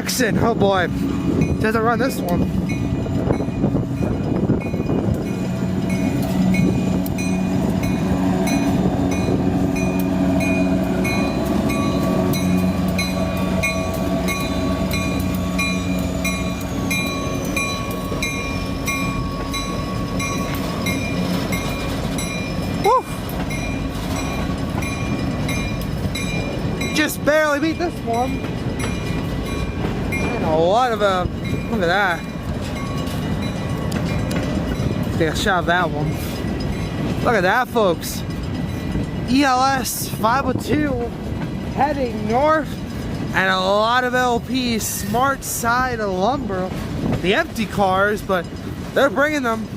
Jackson, oh boy, doesn't run this one. Woo! Just barely beat this one. And a lot of look at that. Take a shot of that one. Look at that, folks. ELS 502 heading north, and a lot of LP smart side of lumber. The empty cars, but they're bringing them.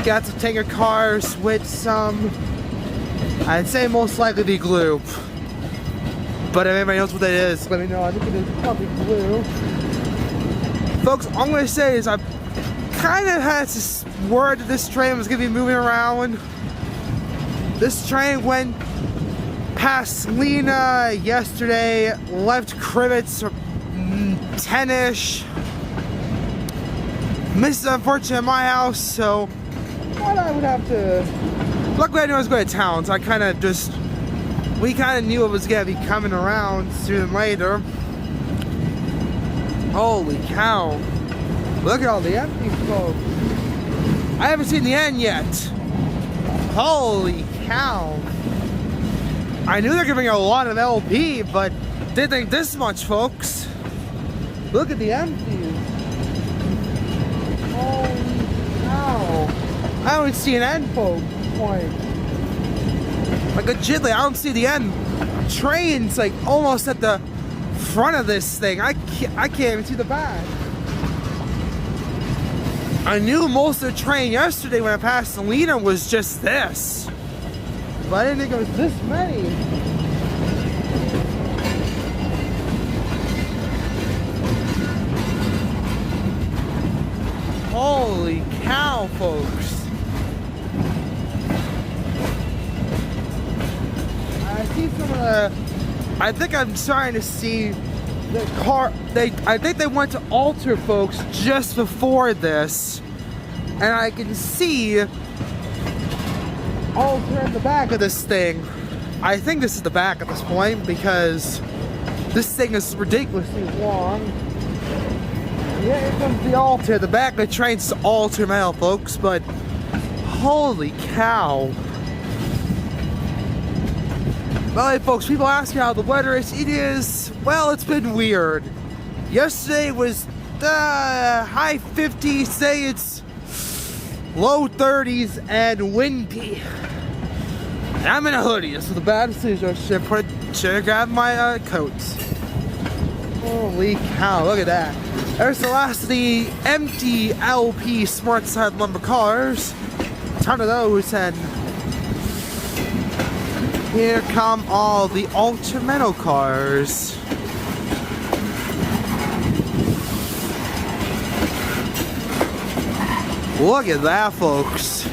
Got some tanker cars with some, I'd say most likely be glue. But if anybody knows what that is, let me know. I think it is probably glue. Folks, all I'm going to say is I kind of had this word that this train was going to be moving around. This train went past Lena yesterday, left Crivets 10-ish. Missed, unfortunately, at my house, so what I would have to... Luckily, I knew I was going to town, so I kind of just... We kind of knew it was going to be coming around sooner than later. Holy cow. Look at all the empty folks. I haven't seen the end yet. Holy cow. I knew they were going to bring a lot of LP, but didn't think this much, folks. Look at the empties. Holy cow. I don't see an end, folks. Point. Like legitimately, I don't see the end. Train's like almost at the front of this thing. I can't even see the back. I knew most of the train yesterday when I passed Selena was just this, but I didn't think it was this many. Holy cow, folks. I see some of the... I think I'm starting to see the car... I think they went to alter, folks, just before this. And I can see alter in the back of this thing. I think this is the back at this point because this thing is ridiculously long. Yeah, here comes the alter. The back of the train's to alter mail, folks, but holy cow. Well, hey folks, people ask me how the weather is. It is, well, it's been weird. Yesterday was high 50s, say it's low 30s and windy. And I'm in a hoodie. This is the bad decision. I should have grabbed my coat. Holy cow, look at that. There's the last of the empty LP smart side lumber cars. A ton of those, and here come all the ultra cars. Look at that, folks.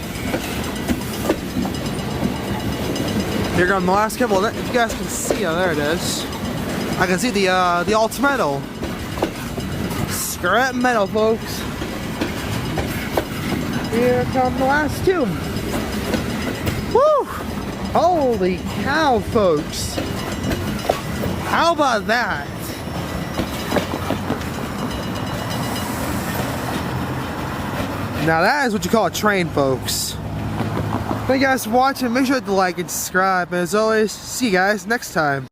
Here come the last couple. If you guys can see, oh, there it is. I can see the ultra scrap metal, folks. Here come the last two. Woo! Holy cow, folks. How about that? Now that is what you call a train, folks. Thank you guys for watching. Make sure to like and subscribe. And as always, see you guys next time.